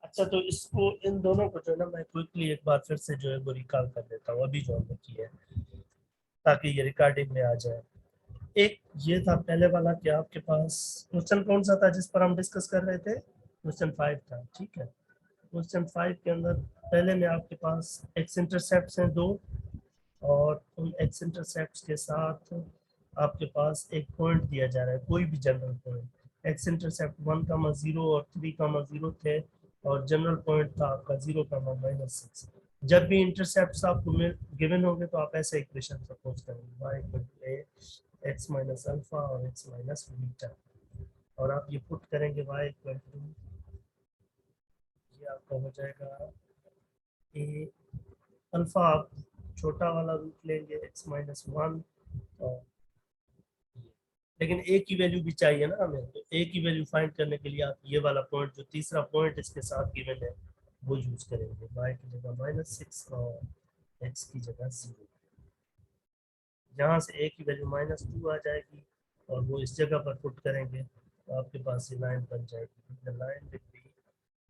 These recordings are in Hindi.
अच्छा, तो इसको इन दोनों को जो है ना मैं क्विकली एक बार फिर से जो है वो रिकॉल कर देता हूँ अभी जो हमने की है, ताकि ये रिकॉर्डिंग में आ जाए। एक ये था पहले वाला कि आपके पास क्वेश्चन कौन सा था जिस पर हम डिस्कस कर रहे थे, क्वेश्चन 5 था, ठीक है। क्वेश्चन 5 के अंदर पहले में आपके पास एक्स इंटरसेप्ट हैं 2, और उन एक्स इंटरसेप्ट के साथ आपके पास एक पॉइंट दिया जा रहा है, कोई भी जनरल पॉइंट। एक्स इंटरसेप्ट 1, 0 और 3, 0 थे, और जनरल पॉइंट था आपका 0, -6। जब भी इंटरसेप्ट आपको गिवन होंगे तो आप ऐसे इक्वेशन सपोज करेंगे, y = a x - अल्फा और x - बीटा, और आप ये पुट करेंगे y = ये आपका हो जाएगा a अल्फा, आप छोटा वाला रूट लेंगे x - 1, और लेकिन ए की वैल्यू भी चाहिए ना हमें, तो ए की वैल्यू फाइंड करने के लिए आप ये वाला पॉइंट जो तीसरा पॉइंट इसके साथ गिवन है वो यूज करेंगे, y की जगह -6 और x की जगह 0। यहाँ से ए की वैल्यू -2 आ जाएगी, और वो इस जगह पर पुट करेंगे तो आपके पास ये लाइन बन जाएगी। The line will be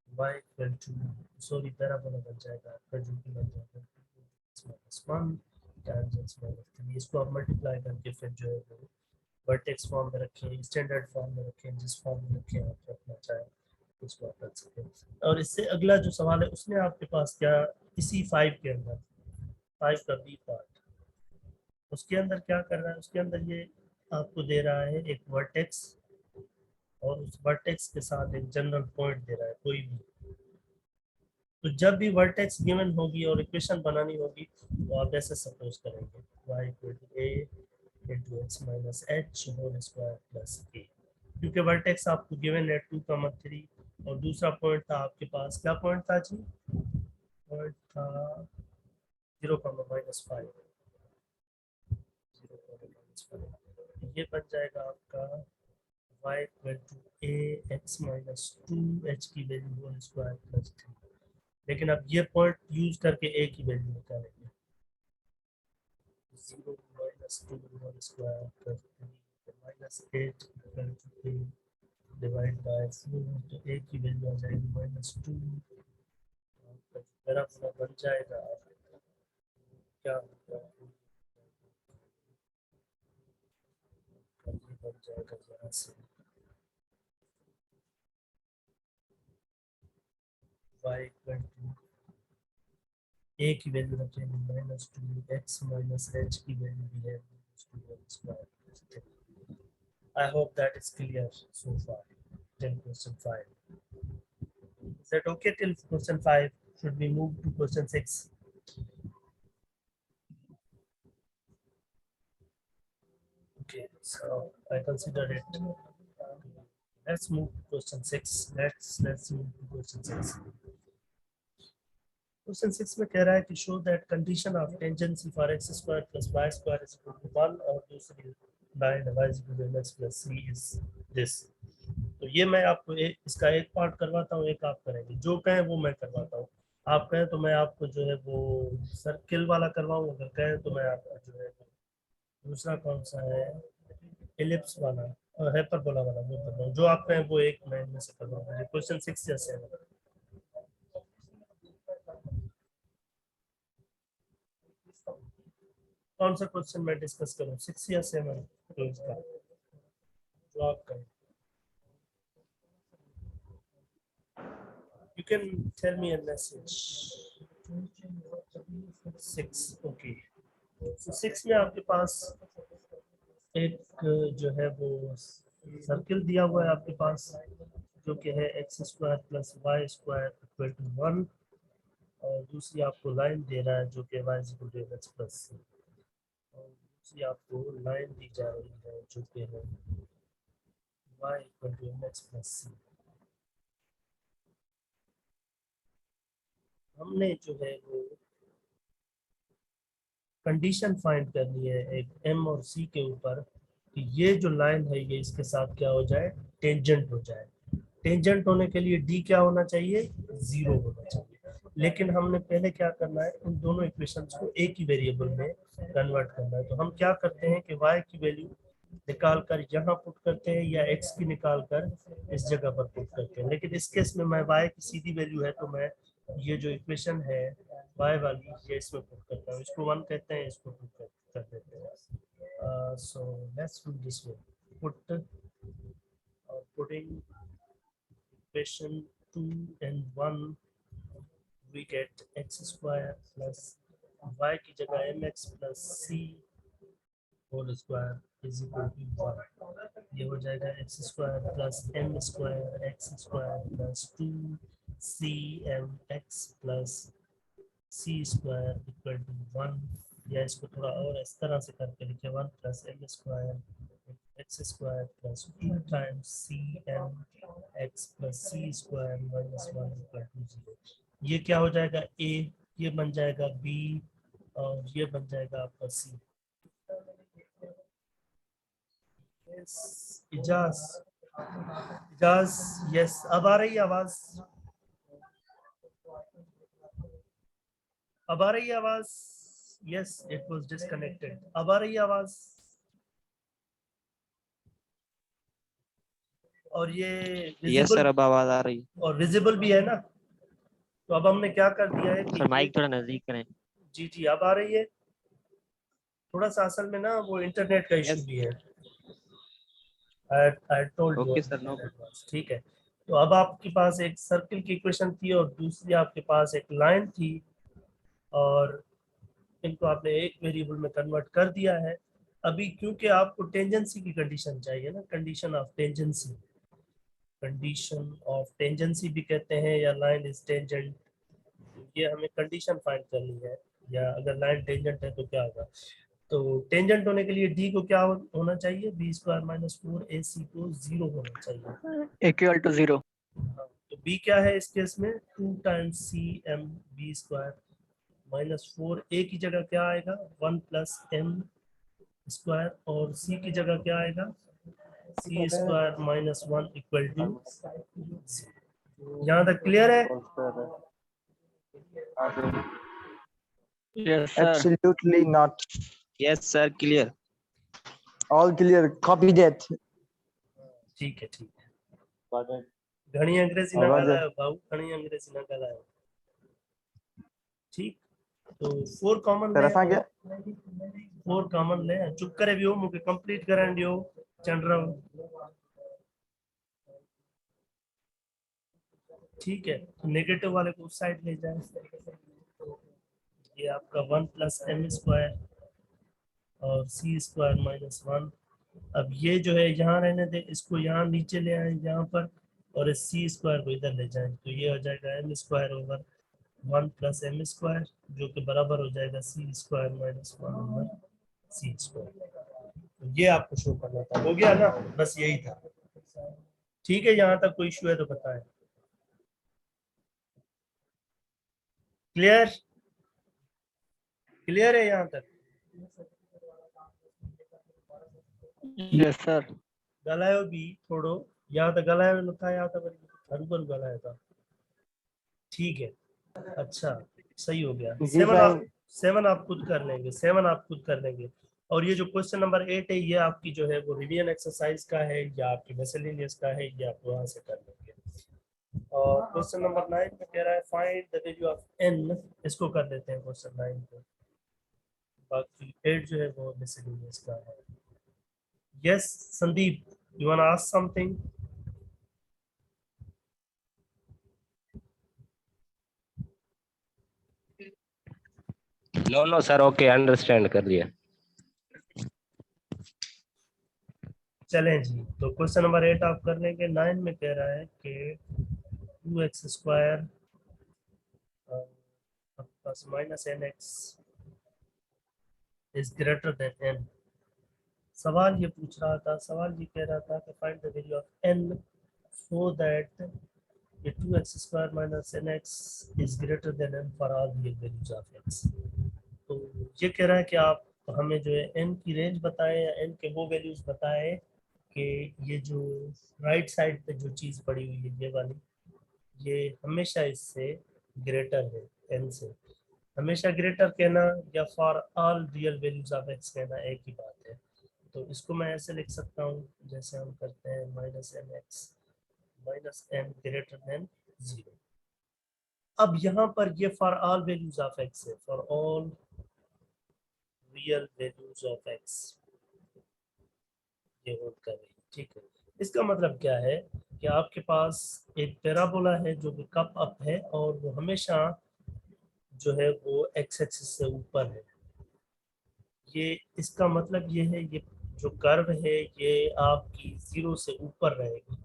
y = sorry parabola बन जाएगा आपका, जो कि बन जाएगा -1 टाइम्स -3। इसको आप मल्टीप्लाई करके फिर जो है वो वर्टेक्स फॉर्म में रखें, स्टैंडर्ड फॉर्म में रखें, जिस फॉर्म में रखें आप रखना चाहें उसको आप रख सकें। और इससे अगला जो सवाल है उसमें आपके पास क्या, इसी 5 के अंदर 5 का बी पार्ट, उसके अंदर क्या कर रहा है, उसके अंदर ये आपको दे रहा है एक वर्टेक्स, और उस वर्टेक्स के साथ एक जनरल पॉइंट दे रहा है कोई भी। तो जब भी वर्टेक्स गिवन होगी और इक्वेशन बनानी होगी तो आप ऐसे सपोज करेंगे y = a × x - h whole square plus a, क्योंकि वर्टेक्स आपको गिवन है 2, 3, और दूसरा पॉइंट था आपके पास, क्या पॉइंट था जी, पॉइंट था 0, -5, 0, ये बन जाएगा आपका y = a x - 2 h की वैल्यू होल स्क्वायर प्लस 3। लेकिन अब ये पॉइंट यूज करके a की वैल्यू निकालेंगे, 0 - 2 whole square plus 3 -8 = a divide by 4, तो a की वैल्यू आ जाएगी -2, मेरा पूरा बन जाएगा, क्या होगा, ये बन जाएगा यहाँ से y = a की वैल्यू रखेंगे -2, x - h की वैल्यू भी है -2 I hope that is clear so far till question 5. Is that okay till question 5? Should we move to question 6? Okay, so I consider it. Let's move to question 6. Let's move to question 6. Question 6 में कह रहा है कि show that condition of tangency for x² plus y² is equal to 1, और दूसरी line y is equal to mx plus c is this. तो ये मैं आपको इसका एक पार्ट करवाता हूँ, एक आप करेंगे, जो कहें वो मैं करवाता हूँ। आप कहें तो मैं आपको जो है वो सर्किल वाला करवाऊँ, अगर कहें तो मैं आपको जो है दूसरा कौन सा है, एलिप्स वाला और हाइपरबोला वाला वो करवाऊँ, जो आप कहें वो एक मैं इनमें से करवाऊँगा। क्वेश्चन 6 या 7 कौन सा क्वेश्चन मैं डिस्कस करूँ, 6 या 7? तो इसका जो आप कहें, you can tell me a message. 6, okay. तो 6 में आपके पास एक जो है वो सर्किल दिया हुआ है आपके पास, जो कि है x² plus y² equal to 1, और दूसरी आपको लाइन दे रहा है जो कि y equal to mx plus c, और दूसरी आपको लाइन दी जा रही है जो कि है y equal to mx plus c। हमने जो है वो कंडीशन फाइंड करनी है एक m और c के ऊपर कि ये जो लाइन है ये इसके साथ क्या हो जाए, टेंजेंट हो जाए। टेंजेंट होने के लिए d क्या होना चाहिए, 0 होना चाहिए। लेकिन हमने पहले क्या करना है, उन दोनों इक्वेशंस को एक ही वेरिएबल में कन्वर्ट करना है। तो हम क्या करते हैं कि y की वैल्यू निकाल कर यहाँ पुट करते हैं या x की निकाल कर इस जगह पर पुट करते हैं। लेकिन इस केस में मैं y की सीधी वैल्यू है तो मैं ये जो इक्वेशन है y वाली ये इसमें पुट करता हूँ, इसको 1 कहते हैं, इसको 2 कर देते हैं। So let's do this way, put putting equation 2 and 1 we get x square plus y की जगह mx plus c whole square is equal to 1। ये हो जाएगा x square plus m square x square plus 2 c m x plus c square equal to 1। या इसको थोड़ा और इस तरह से करके लिखे 1 plus m square x square plus 2 times c m x plus c square minus 1 equal to 0। ये क्या हो जाएगा ए, ये बन जाएगा बी और ये बन जाएगा आपका सी। इजाज इजाज यस, अब आ रही है आवाज, अब आ रही है आवाज। यस इट वाज डिस्कनेक्टेड, अब आ रही है आवाज। और ये यस सर, विजिबल अब आवाज आ रही है। और विजिबल भी है ना। तो अब हमने क्या कर दिया है कि सर माइक थोड़ा नजदीक करें। जी जी अब आ रही है। थोड़ा सा असल में ना वो इंटरनेट का इशू यस भी है। I told you okay sir, no that was, ठीक है। तो अब आपके पास एक सर्किल की इक्वेशन थी और दूसरी आपके पास एक लाइन थी और इनको आपने एक वेरिएबल में कन्वर्ट कर दिया है। अभी क्योंकि आपको टेंजेंसी की कंडीशन चाहिए ना, condition of tangency, condition of tangency भी कहते हैं या लाइन इज टेंजेंट, ये हमें कंडीशन फाइंड करनी है। या अगर लाइन टेंजेंट है तो क्या होगा। तो टेंजेंट होने के लिए डी को क्या होना चाहिए, बी स्क्वायर माइनस 4ac को 0 होना चाहिए, इक्वल टू 0। हाँ, तो बी क्या है इस केस में 2 times c m b square minus 4, a की जगह क्या आएगा 1 प्लस एम स्क्वायर और सी की जगह क्या आएगा सी स्क्वायर माइनस 1 इक्वल टू। यहाँ तक क्लियर है। Yes sir. Absolutely not. Yes sir, clear. All clear. Copy that. ठीक है ठीक है, घनी अंग्रेजी ना आवाज है। गालायो भाऊ, घनी अंग्रेजी ना गालायो। ठीक, तो 4 कॉमन ले, तरह क्या 4 कॉमन ले, चुप करे भी हो मुझे कंप्लीट करन दियो चल रहा हूँ। ठीक है, नेगेटिव वाले को उस साइड ले जाए। ये आपका 1 प्लस एम स्क्वायर और सी स्क्वायर माइनस 1। अब ये जो है यहाँ रहने दे, इसको यहाँ नीचे ले आए यहाँ पर और इस सी स्क्वायर को इधर ले जाएं तो ये हो जाएगा m square over 1 plus m square जो कि बराबर हो जाएगा c square minus 1 over c square. तो ये आपको शो करना था, हो गया ना, बस यही था। ठीक है, यहाँ तक कोई इशू है तो बताएं। क्लियर, क्लियर है यहाँ तक। Yes sir. गलायो भी थोड़ो, यहाँ तक गलायो नथा, यहाँ तक हरबर गलाया था। ठीक है, अच्छा सही हो गया। जी 7 आप खुद कर लेंगे, 7 आप खुद कर लेंगे। और ये जो क्वेश्चन नंबर 8 है ये आपकी जो है वो रिवीजन एक्सरसाइज का है या आपकी मिसलेनियस का है, ये आप वहां से कर लेंगे। और क्वेश्चन नंबर 9 में कह रहा है find the value of n, इसको कर लेते हैं क्वेश्चन 9 को। बाकी 8 जो है वो मिसलेनियस का है। Yes Sandeep, you want ask something. No no sir, okay, understand कर लिया। चलें जी, तो क्वेश्चन नंबर 8 आप कर लेंगे। 9 में कह रहा है कि 2x square plus minus nx is greater than n। सवाल ये पूछ रहा था, सवाल ये कह रहा था कि find the value of n so that 2x square minus nx is greater than n for all real values of x। तो ये कह रहा है कि आप हमें जो है n की रेंज बताएं या n के वो वैल्यूज बताएं कि ये जो राइट साइड पे जो चीज़ पड़ी हुई है ये वाली, ये हमेशा इससे ग्रेटर है n से। हमेशा ग्रेटर कहना या for all real values of x कहना एक ही बात है। तो इसको मैं ऐसे लिख सकता हूँ जैसे हम करते हैं -mx -m ग्रेटर देन 0। अब यहाँ पर ये for all values of x है, for all real values of x ये होल्ड कर रही है, ठीक है। इसका मतलब क्या है कि आपके पास एक पैराबोला है जो कि कप अप है और वो हमेशा जो है वो x एक्सिस से ऊपर है। ये इसका मतलब ये है, ये जो कर्व है ये आपकी 0 से ऊपर रहेगी,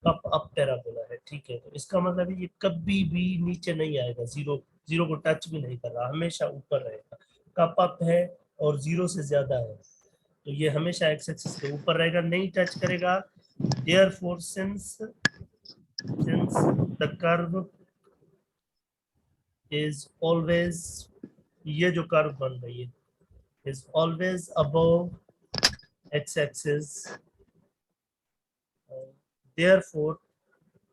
कप अप पैराबोला है, ठीक है। तो इसका मतलब है ये कभी भी नीचे नहीं आएगा, 0 को टच भी नहीं कर रहा, हमेशा ऊपर रहेगा। कप अप है और 0 से ज्यादा है तो ये हमेशा एक्स एक्सिस के ऊपर रहेगा, नहीं टच करेगा। Therefore since the curve is always, ये जो कर्व बन रही है is always above x axis, therefore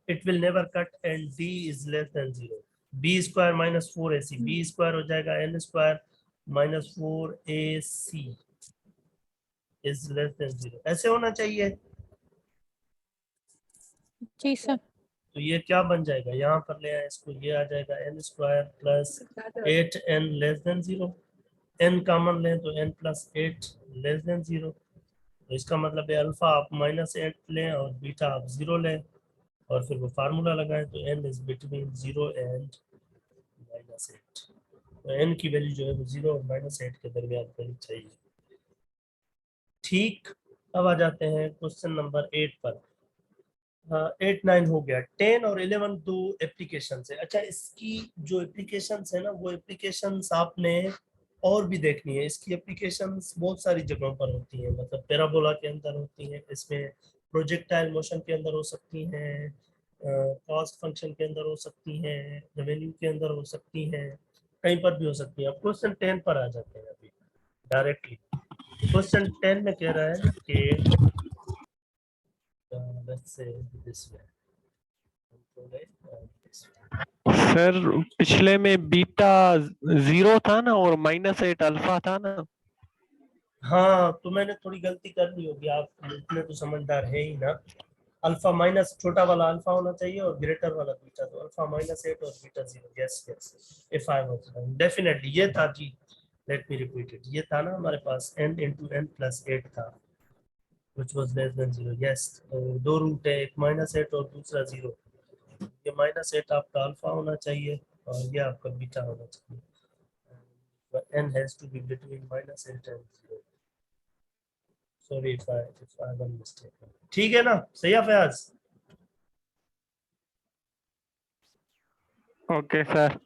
it will never cut and d is less than 0। b square minus 4ac, b square हो जाएगा n square minus 4ac is less than 0, ऐसे होना चाहिए। जी सर। तो ये क्या बन जाएगा, यहाँ पर ले आए इसको, ये आ जाएगा n square plus 8n less than 0। n common लें तो n प्लस 8 लेस देन 0। तो इसका मतलब है अल्फा आप -8 लें और बीटा आप 0 लें और फिर वो फार्मूला लगाएं तो n इज बिटवीन 0 एंड -8। तो n की वैल्यू जो है वो 0 और -8 के दरमियान होनी चाहिए, ठीक। अब आ जाते हैं क्वेश्चन नंबर 8 पर। 8 9 हो गया, 10 और 11 दो एप्लीकेशन है। अच्छा, इसकी जो एप्लीकेशन है ना, वो एप्लीकेशन आपने और भी देखनी है। इसकी एप्लीकेशन बहुत सारी जगहों पर होती है, मतलब पैराबोला के अंदर होती है, इसमें प्रोजेक्टाइल मोशन के अंदर हो सकती हैं, कॉस्ट फंक्शन के अंदर हो सकती हैं, रेवेन्यू के अंदर हो सकती हैं, कहीं पर भी हो सकती है। अब क्वेश्चन 10 पर आ जाते हैं अभी डायरेक्टली। क्वेश्चन 10 में कह रहा है कि let's say this way, sir पिछले में बीटा 0 था ना और -8 अल्फा था ना। हाँ, तो मैंने थोड़ी गलती कर ली होगी, आप इतने तो समझदार है ही ना। अल्फा माइनस, छोटा वाला अल्फा होना चाहिए और ग्रेटर वाला बीटा, तो अल्फा -8 और beta 0। Yes yes, if I was right definitely ये था जी। लेट मी रिपीट इट, ये था ना हमारे पास n into n plus 8 था which was less than 0। Yes, तो दो रूट है, एक -8 और दूसरा 0। ये -8 आपका अल्फा होना चाहिए और ये आपका बीटा होना चाहिए। n has to be between -8 and 0। Sorry if I was mistaken। ठीक है ना, सही है फयाज? Okay sir.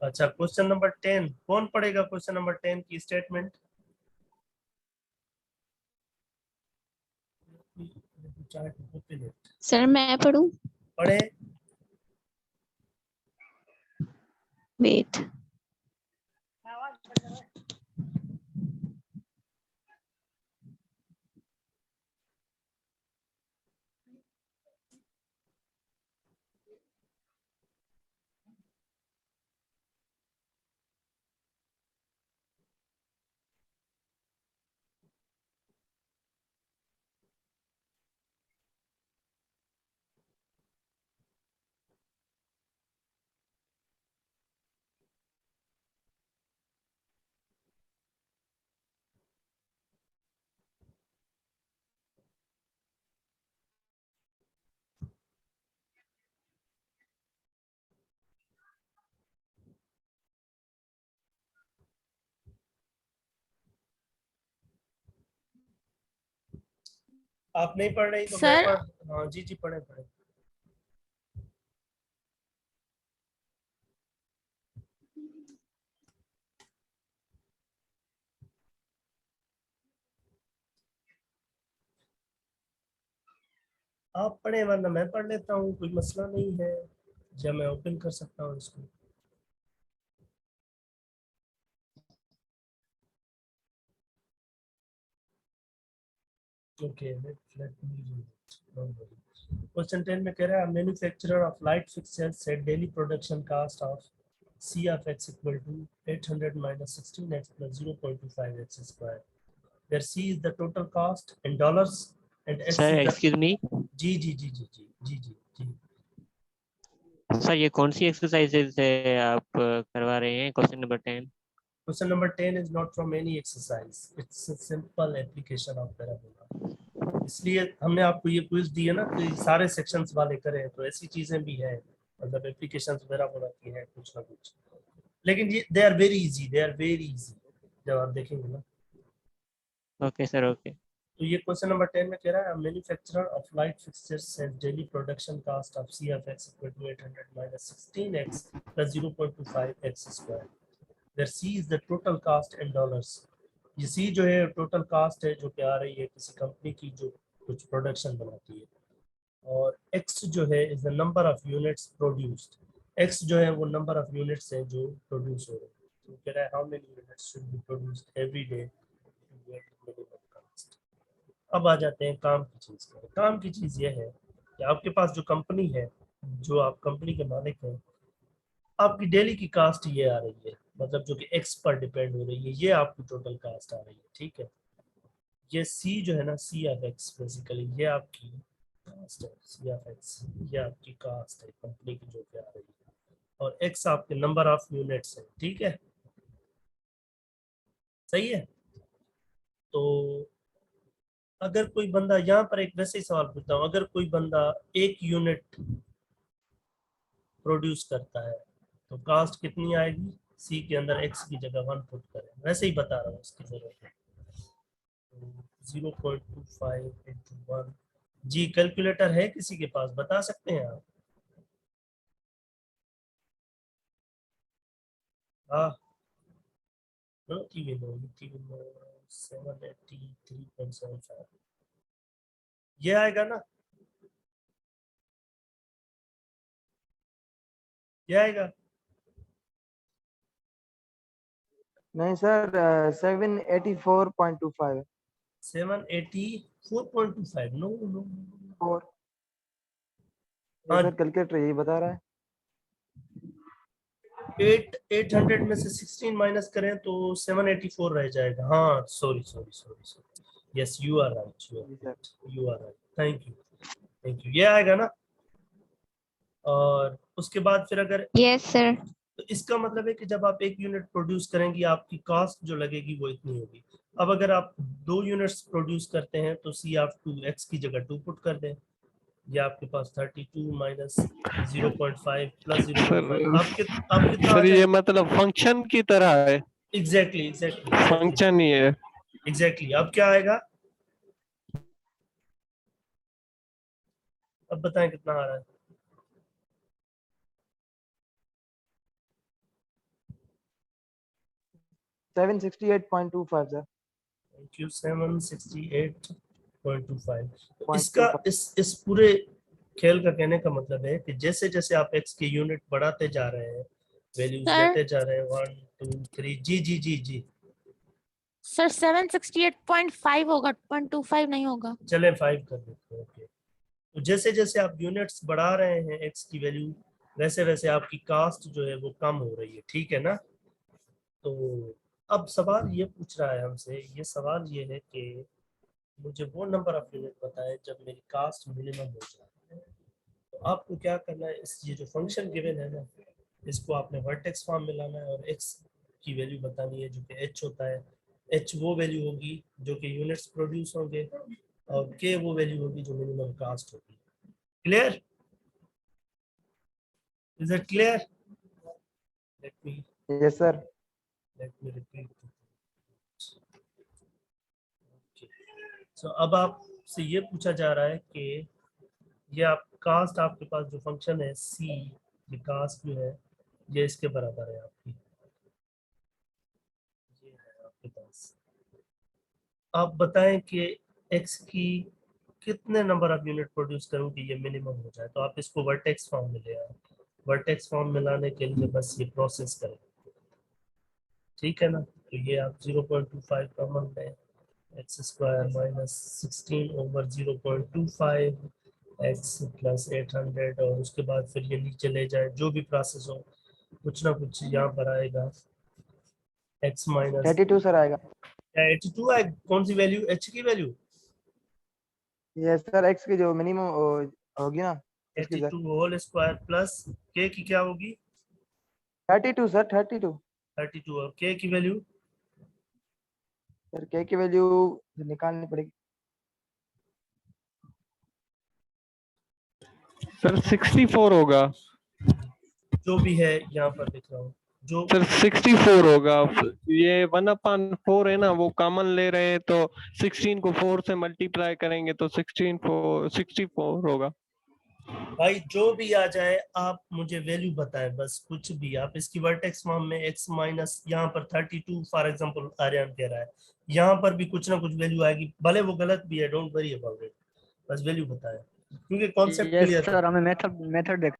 अच्छा, क्वेश्चन नंबर 10 कौन पढ़ेगा? क्वेश्चन नंबर 10 की स्टेटमेंट सर मैं पढ़ूं? पढ़े। वेट। आप नहीं पढ़ रही तो मैं सर। पढ़, हाँ जी जी पढ़े पढ़े। आप पढ़े वरना मैं पढ़ लेता हूँ, कोई मसला नहीं है, जब मैं ओपन कर सकता हूँ इसको। Okay, let me read it, don't worry. Question 10 में कह रहा है manufacturer of light fixture set daily production cost of C of x equal to 800 minus 16x plus 0.25x square। where C is the total cost in dollars and X Sir, is the excuse me. जी जी जी जी जी जी जी जी सर ये कौन सी एक्सरसाइजेज है आप करवा रहे हैं? Question number 10. Question number 10 is not from any exercise. It's a simple application of parabola. इसलिए हमने आपको ये क्विज दिया ना कि सारे सेक्शंस वाले करें, तो ऐसी चीजें भी हैं, मतलब एप्लीकेशंस पैराबोला की है कुछ ना कुछ, लेकिन ये they are very easy, they are very easy जब आप देखेंगे ना। Okay sir, okay. तो ये क्वेश्चन नंबर 10 में कह रहा है manufacturer of light fixtures says daily production cost of CFX equal to 800 minus 16x plus 0.25x square where C is the total cost in dollars. ये C जो है टोटल कास्ट है जो कि आ रही है किसी कंपनी की जो कुछ प्रोडक्शन बनाती है, और X जो है is the number of units produced. X जो है वो नंबर ऑफ यूनिट्स है जो प्रोड्यूस हो रहे हैं। तो कह रहा है how many units should be produced every day to get minimum cost. अब आ जाते हैं काम की चीज पर। काम की चीज ये है कि आपके पास जो कंपनी है, जो आप कंपनी के मालिक हैं, आपकी डेली की कास्ट ये आ रही है, मतलब जो कि एक्स पर डिपेंड हो रही है, ये आपकी टोटल कास्ट आ रही है, ठीक है। ये सी जो है ना, सी ऑफ एक्स बेसिकली ये आपकी कास्ट है, सी ऑफ एक्स ये आपकी कास्ट है कंपनी की जो कि आ रही है, और एक्स आपके नंबर ऑफ यूनिट्स है, ठीक है, सही है। तो अगर कोई बंदा, यहाँ पर एक वैसे ही सवाल पूछता हूँ, अगर कोई बंदा 1 यूनिट प्रोड्यूस करता है तो कास्ट कितनी आएगी? सी के अंदर एक्स की जगह 1 पुट करें, वैसे ही बता रहा हूँ, इसकी जरूरत है। 0.25 into 1। जी कैलकुलेटर है किसी के पास, बता सकते हैं आप? हाँ, 783.75 ये आएगा ना, ये आएगा। नहीं सर, 784.25 784.25 नो नो और हाँ, सर कैलकुलेटर यही बता रहा है। 800 में से 16 माइनस करें तो 784 रह जाएगा। हाँ sorry sorry sorry sorry, yes you are right, you are right, thank you thank you, ये आएगा ना। और उसके बाद फिर अगर यस सर, तो इसका मतलब है कि जब आप 1 यूनिट प्रोड्यूस करेंगी आपकी कॉस्ट जो लगेगी वो इतनी होगी। अब अगर आप 2 यूनिट्स प्रोड्यूस करते हैं तो सी आप 2x की जगह 2 पुट कर दें, ये आपके पास 32 माइनस 0.5 प्लस 0.5 आप कितना आ सर ये जाएगा? मतलब फंक्शन की तरह है, एग्जैक्टली एग्जैक्टली फंक्शन ही है। एग्जैक्टली। अब क्या आएगा? अब बताएं कितना आ रहा है? $768.25 सर। Thank you, 768.25। इसका इस पूरे खेल का कहने का मतलब है कि जैसे जैसे आप एक्स के यूनिट बढ़ाते जा रहे हैं, वैल्यूज सर। लेते जा रहे हैं, 1 2 3 जी जी जी जी सर 768.5 होगा, 0.25 नहीं होगा। चले 5 कर देते हैं, ओके। तो जैसे जैसे आप यूनिट्स बढ़ा रहे हैं एक्स की वैल्यू, वैसे वैसे आपकी कास्ट जो है वो कम हो रही है, ठीक है ना। तो अब सवाल ये पूछ रहा है हमसे, ये सवाल ये है कि मुझे वो नंबर ऑफ यूनिट बताएं जब मेरी कास्ट मिनिमम हो जाए। तो आपको क्या करना है, इस ये जो फंक्शन गिवन है ना, इसको आपने वर्टेक्स फॉर्म में लाना है और एक्स की वैल्यू बतानी है जो कि एच होता है। एच वो वैल्यू होगी जो कि यूनिट्स प्रोड्यूस होंगे, और के वो वैल्यू होगी जो मिनिमम कास्ट होगी। Clear? Is it clear? Let me yes sir. repeat. So, अब आपसे ये पूछा जा रहा है कि ये आप कास्ट, आपके पास जो फंक्शन है सी, ये कास्ट जो है ये इसके बराबर है आपकी, ये है आपके पास। आप बताएं कि एक्स की कितने नंबर ऑफ यूनिट प्रोड्यूस करूं कि ये मिनिमम हो जाए। तो आप इसको वर्टेक्स फॉर्म में ले आए, वर्टेक्स फॉर्म में लाने के लिए बस ये प्रोसेस करें, ठीक है ना। तो ये आप 0.25 कॉमन लें, x square minus 16 over 0.25 x plus 800, और उसके बाद फिर ये नीचे ले जाए, जो भी प्रोसेस हो कुछ ना कुछ यहाँ पर आएगा, एक्स माइनस 32 सर आएगा। क्या 82 है? कौन सी वैल्यू? एच की वैल्यू यस सर, एक्स की जो मिनिमम होगी ना उसकी सर। 82 होल स्क्वायर प्लस के की क्या होगी? 32 सर, 32। 32 और के की वैल्यू? सर के की वैल्यू निकालनी पड़ेगी। सर 64 होगा। जो भी है यहाँ पर लिख रहा हूँ जो सर 64 होगा। ये 1/4 है ना, वो कॉमन ले रहे हैं तो 16 को 4 से मल्टीप्लाई करेंगे तो 64 होगा। भाई जो भी आ जाए आप मुझे वैल्यू बताएं, बस कुछ भी। आप इसकी वर्टेक्स फॉर्म में x माइनस यहाँ पर 32 फॉर एग्जांपल आर्यन कह रहा है, यहाँ पर भी कुछ ना कुछ वैल्यू आएगी, भले वो गलत भी है, डोंट वरी अबाउट इट, बस वैल्यू बताएं क्योंकि कॉन्सेप्ट यस क्लियर सर, हमें मेथड मेथड देख।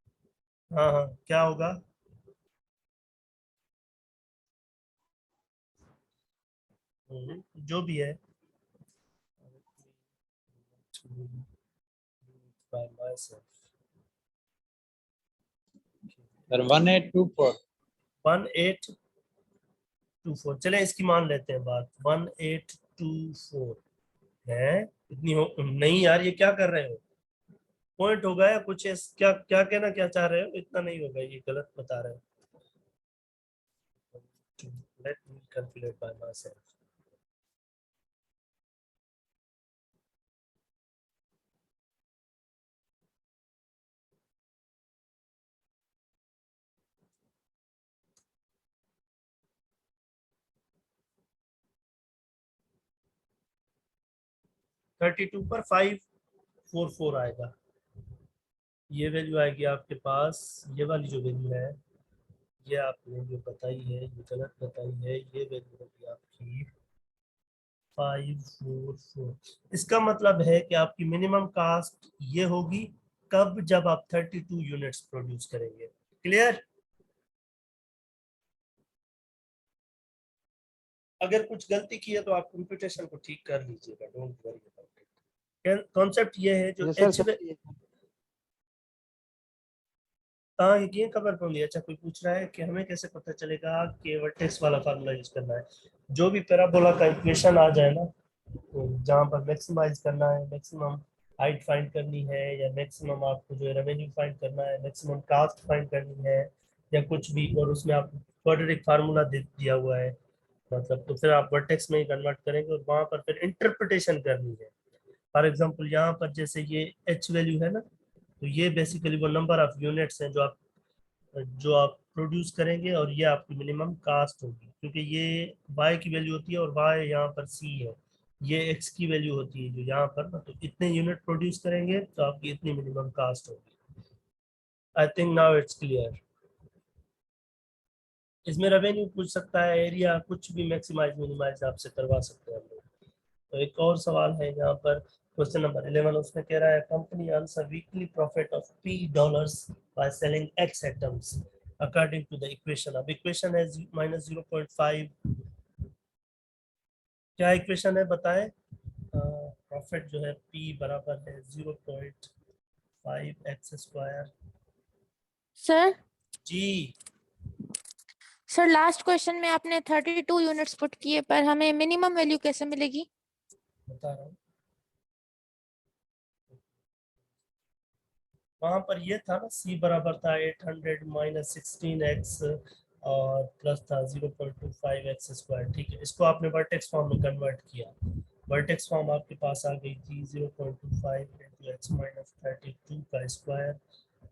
हाँ हाँ, क्या होगा? जो भी है by myself. सर 1824 1824 चले इसकी मान लेते हैं बात। 1824 है इतनी हो नहीं यार, ये क्या कर रहे हो? पॉइंट होगा या कुछ क्या क्या कहना क्या चाह रहे हो? इतना नहीं होगा, ये गलत बता रहे हो। Let me calculate bye my self. Thirty two पर 544 आएगा, ये वैल्यू आएगी आपके पास। ये वाली जो वैल्यू है ये आपने जो बताई है ये गलत बताई है, ये वैल्यू होगी आपकी 544। इसका मतलब है कि आपकी मिनिमम कास्ट ये होगी कब? जब आप 32 यूनिट्स प्रोड्यूस करेंगे। क्लियर? अगर कुछ गलती की है तो आप कंप्यूटेशन को ठीक कर लीजिएगा, don't worry about it. Concept ये है जो जी सर, एच सही है। हाँ ये खबर पड़ लिया। अच्छा कोई पूछ रहा है कि हमें कैसे पता चलेगा कि वर्टेक्स वाला फार्मूला यूज करना है? जो भी पैराबोला का इक्वेशन आ जाए ना, तो जहाँ पर मैक्सिमाइज करना है, मैक्सिमम हाइट फाइंड करनी है, या मैक्सिमम आपको जो है रेवेन्यू फाइंड करना है, मैक्सिमम कास्ट फाइंड करनी है, या कुछ भी, और उसमें आप क्वाड्रेटिक फार्मूला दे दिया हुआ है मतलब, तो फिर आप वर्टेक्स में ही कन्वर्ट करेंगे और वहाँ पर फिर इंटरप्रिटेशन करनी है। फॉर एग्जांपल यहाँ पर जैसे ये एच वैल्यू है ना, तो ये बेसिकली वो नंबर ऑफ यूनिट्स हैं जो आप प्रोड्यूस करेंगे, और ये आपकी मिनिमम कास्ट होगी क्योंकि ये y की वैल्यू होती है और y यहाँ पर c है, ये x की वैल्यू होती है जो यहाँ पर ना, तो इतने यूनिट प्रोड्यूस करेंगे तो आपकी इतनी मिनिमम कास्ट होगी। I think now it's clear. इसमें रेवेन्यू पूछ सकता है, एरिया, कुछ भी मैक्सिमाइज मिनिमाइज आपसे करवा सकते हैं हम लोग। तो एक और सवाल है यहाँ पर, क्वेश्चन नंबर 11, उसमें कह रहा है company earns a weekly profit of $P by selling X items according to the equation. अब इक्वेशन है -0.5। क्या इक्वेशन है बताएं? प्रॉफिट जो है P बराबर है 0.5x²। सर जी सर लास्ट क्वेश्चन में आपने 32 यूनिट्स पुट किए, पर हमें मिनिमम वैल्यू कैसे मिलेगी? बता रहा हूँ, वहां पर ये था ना, C बराबर था 800 माइनस 16x और प्लस था 0.25x²। ठीक है, इसको आपने वर्टेक्स फॉर्म में कन्वर्ट किया। वर्टेक्स फॉर्म आपके पास आ गई थी 0.25 into x माइनस 32 का स्क्वायर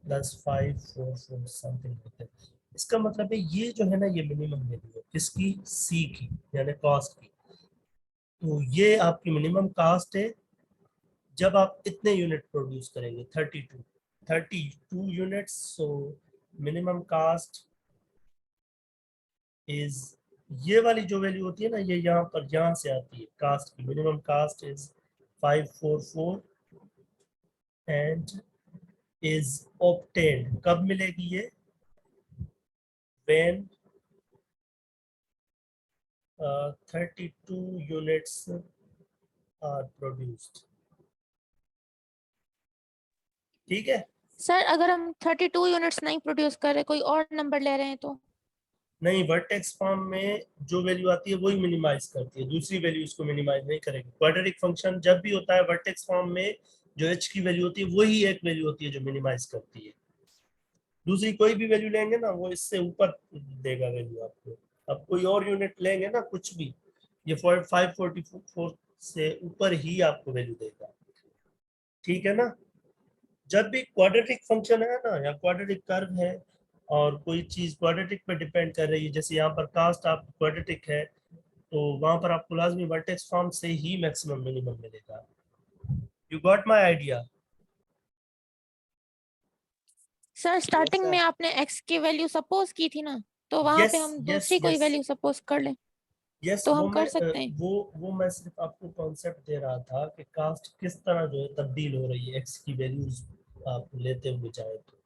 प्लस 544 समथिंग होते हैं। इसका मतलब है ये जो है ना, ये मिनिमम वैल्यू है किसकी? C की, यानी कॉस्ट की। तो ये आपकी मिनिमम कास्ट है जब आप इतने यूनिट प्रोड्यूस करेंगे, 32 units. So minimum cost is, ये वाली जो वैल्यू होती है ना, ये यहाँ पर यहाँ से आती है कास्ट की। Minimum cost is 544 and is obtained. कब मिलेगी ये? When 32 units are produced. ठीक है, सर अगर हम 32 यूनिट्स नहीं प्रोड्यूस कर रहे, कोई और नंबर ले रहे हैं तो? नहीं, वर्टेक्स फॉर्म में जो वैल्यू आती है वही मिनिमाइज करती है, दूसरी वैल्यू इसको मिनिमाइज नहीं करेगी। क्वाड्रेटिक फंक्शन जब भी होता है वर्टेक्स फॉर्म में जो एच की वैल्यू होती है वही एक वैल्यू होती है जो मिनिमाइज करती है। दूसरी कोई भी वैल्यू लेंगे ना वो इससे ऊपर देगा वैल्यू आपको। अब कोई और यूनिट लेंगे ना कुछ भी, ये 544 से ऊपर ही आपको वैल्यू देगा, ठीक है ना। जब भी क्वाड्रेटिक फंक्शन है ना या क्वाड्रेटिक कर्व है और कोई चीज क्वाड्रेटिक पे डिपेंड कर रही है, जैसे यहाँ पर कास्ट आप क्वाड्रेटिक है तो वहां पर आपको लाजमी वर्टेक्स फॉर्म से ही मैक्सिमम मिनिमम मिलेगा। You got my idea? Sir starting sir. में आपने x की वैल्यू सपोज की थी ना, तो वहां पे हम दूसरी कोई वैल्यू सपोज कर लें यस, तो वो हम मैं कर सकते हैं। वो मैं सिर्फ आपको कॉन्सेप्ट दे रहा था कि कास्ट किस तरह जो है तब्दील हो रही है एक्स की वैल्यूज आप लेते हुए जाए तो।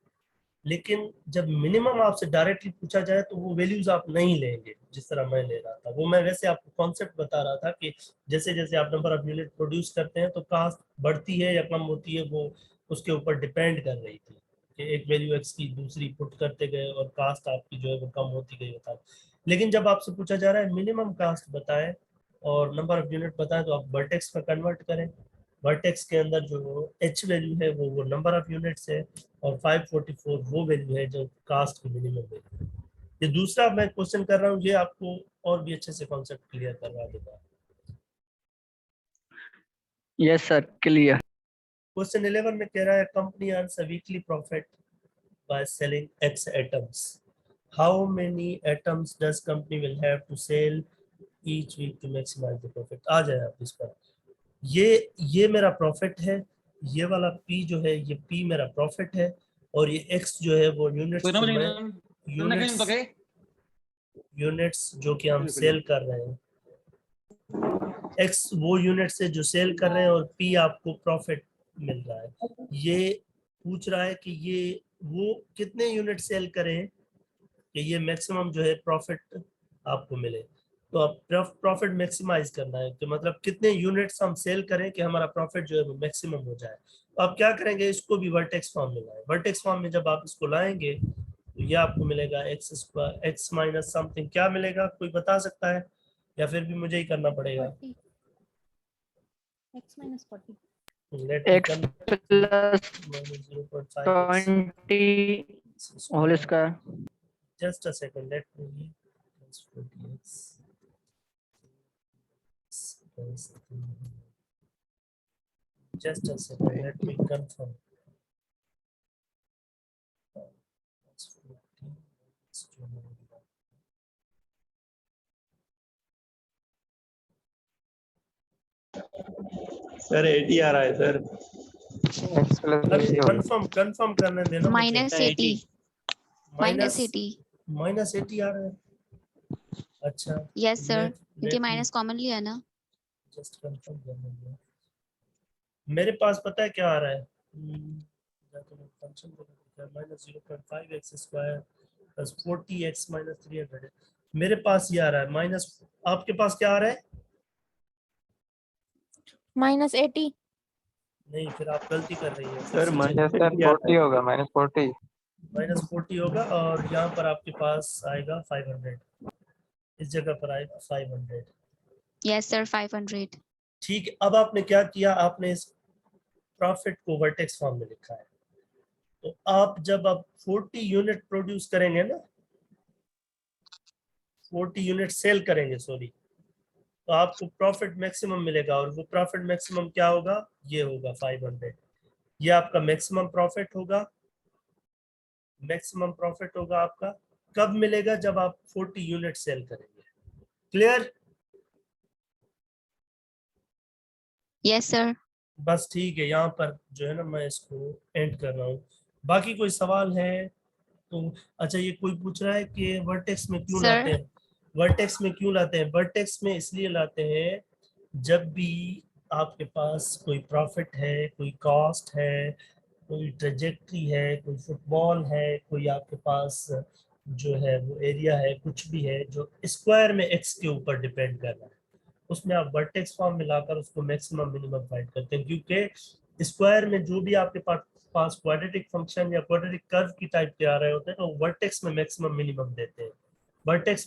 लेकिन जब मिनिमम आपसे डायरेक्टली पूछा जाए तो वो वैल्यूज आप नहीं लेंगे जिस तरह मैं ले रहा था। वो मैं वैसे आपको कॉन्सेप्ट बता रहा था कि जैसे जैसे आप नंबर ऑफ यूनिट प्रोड्यूस करते हैं तो कास्ट बढ़ती है या कम होती है, वो उसके ऊपर डिपेंड कर रही थी कि एक वैल्यू एक्स की दूसरी पुट करते गए और कास्ट आपकी जो है वो कम होती गई होता है। लेकिन जब आपसे पूछा जा रहा है मिनिमम कास्ट बताएं और नंबर ऑफ यूनिट बताएं तो आप वर्टेक्स में कन्वर्ट करें। वर्टेक्स के अंदर जो एच वैल्यू है वो नंबर ऑफ यूनिट्स है और 544 वो वैल्यू है जो कास्ट की मिनिमम वैल्यू है। ये दूसरा मैं क्वेश्चन कर रहा हूँ, ये आपको और भी अच्छे से कॉन्सेप्ट क्लियर करवा देगा। Yes sir, clear. क्वेश्चन 11 में कह रहा है company earns a weekly profit by selling X atoms, how many atoms does company will have to sell each week to maximize the profit. आ जाए आप इस पर। ये मेरा प्रॉफिट है, ये वाला पी जो है ये पी मेरा प्रॉफिट है और ये एक्स जो है वो यूनिट्स जो कि हम सेल कर रहे हैं, एक्स वो यूनिट से जो सेल कर रहे हैं और पी आपको प्रॉफिट मिल रहा है। ये पूछ रहा है कि ये वो कितने यूनिट सेल करें कि ये मैक्सिमम जो है प्रॉफिट आपको मिले। तो अब प्रॉफिट मैक्सिमाइज करना है कि मतलब कितने यूनिट्स हम सेल करें कि हमारा प्रॉफिट जो है वो मैक्सिमम हो जाए। तो आप क्या करेंगे, इसको भी वर्टेक्स फॉर्म में लाएं। वर्टेक्स फॉर्म में जब आप इसको लाएंगे तो ये आपको मिलेगा x square x minus something, क्या मिलेगा कोई बता सकता है या फिर भी मुझे ही करना पड़ेगा? 40 x minus 40 Let me x convert plus minus 0.5x 20 whole square. just a second, let me plus 40x plus 3. Just a second, let me confirm. Plus 40 plus 2. Sir 80 आ रहा है सर। एक्स प्लस कंफर्म करने देना मुझे। माइनस 80 माइनस 80 माइनस 80 आ रहा है। अच्छा यस सर, क्योंकि माइनस कॉमन लिया ना। जस्ट कंफर्म करने दो। मेरे पास पता है क्या आ रहा है, function minus 0.5x square plus 40x minus 300 है। मेरे पास ये आ रहा है माइनस, आपके पास क्या आ रहा है? माइनस 80। नहीं, फिर आप गलती कर रही है सर सर 40 होगा, -40। माइनस 40 होगा और यहाँ पर आपके पास आएगा 500, इस जगह पर आएगा 500। Yes sir 500। ठीक है, अब आपने क्या किया, आपने इस प्रॉफिट को वर्टेक्स फॉर्म में लिखा है। तो आप जब आप 40 यूनिट प्रोड्यूस करेंगे ना, 40 यूनिट सेल करेंगे सॉरी, तो आपको प्रॉफिट मैक्सिमम मिलेगा और वो प्रॉफिट मैक्सिमम क्या होगा, ये होगा 500। ये आपका मैक्सिमम प्रॉफिट होगा। मैक्सिमम प्रॉफिट होगा आपका कब मिलेगा, जब आप 40 यूनिट सेल करेंगे। क्लियर? Yes sir. बस ठीक है, यहाँ पर जो है ना मैं इसको एंड कर रहा हूँ। बाकी कोई सवाल है तो? अच्छा, ये कोई पूछ रहा है कि वर्टेक्स में क्यों सर लाते हैं। वर्टेक्स में क्यों लाते हैं? वर्टेक्स में इसलिए लाते हैं जब भी आपके पास कोई प्रॉफिट है, कोई कॉस्ट है, कोई ट्रेजेक्ट्री है, कोई फुटबॉल है, कोई आपके पास जो है वो एरिया है, कुछ भी है जो स्क्वायर में एक्स के ऊपर डिपेंड कर रहा है, उसमें आप वर्टेक्स फॉर्म में लाकर उसको मैक्सिमम मिनिमम फाइंड करते हैं। क्योंकि स्क्वायर में जो भी आपके पास क्वाड्रेटिक फंक्शन या क्वाड्रेटिक कर्व की टाइप के आ रहे होते हैं तो वर्टेक्स में मैक्सिमम मिनिमम देते हैं। वर्टेक्स